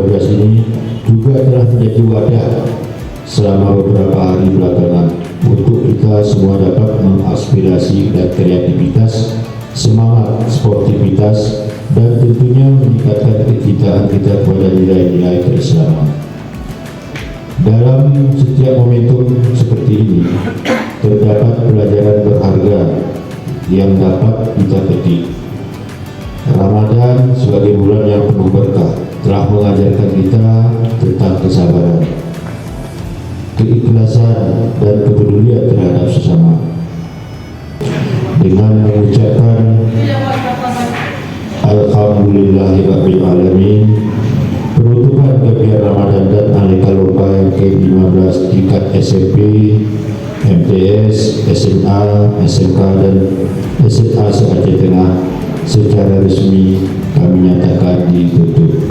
2012 ini juga telah menjadi wadah selama beberapa hari belakangan untuk kita semua dapat mengaspirasi dan kreativitas, semangat sportivitas, dan tentunya meningkatkan kecintaan kita kepada nilai-nilai keislaman. Dalam setiap momentum seperti ini terdapat pelajaran berharga yang dapat kita petik. Ramadan sebagai bulan yang penuh berkah telah mengajarkan kita tentang kesabaran, keikhlasan, dan kepedulian terhadap sesama. Dengan mengucapkan Alhamdulillahirabbil alamin, penutupan kegiatan Ramadan dan aneka lomba yang ke-15 tingkat SMP, MTS, SMA, SMK, dan SMA se-Aceh Tengah secara resmi kami nyatakan ditutup.